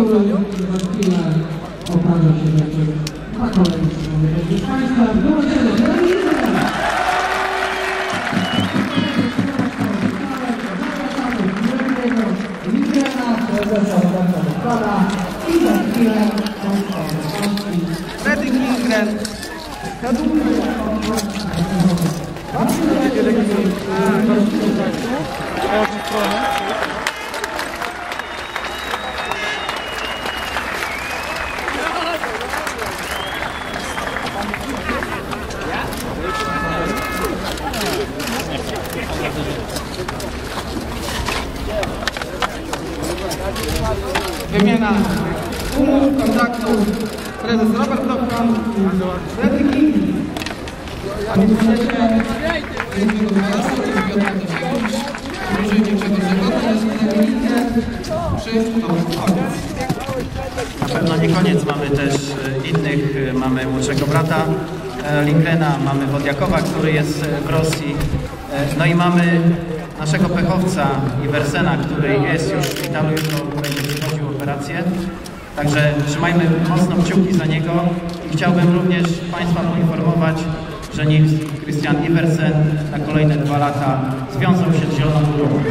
który za chwilę okaże się, że to na kolejny proszę Państwa, numer 7, i za chwilę Fredrik Lindgren. Wymiana umów, kontaktów. Prezes Robert Hoffman, Fredrik Lindgren. A więc na pewno nie koniec, mamy też innych, mamy młodszego brata Lindgrena, mamy Wodiakowa, który jest w Rosji, no i mamy naszego pechowca Iversena, który jest już w szpitalu, jutro będzie przechodził operację. Także trzymajmy mocno kciuki za niego i chciałbym również Państwa poinformować, że Nils Christian Iversen na kolejne 2 lata związał się z Zieloną Górą.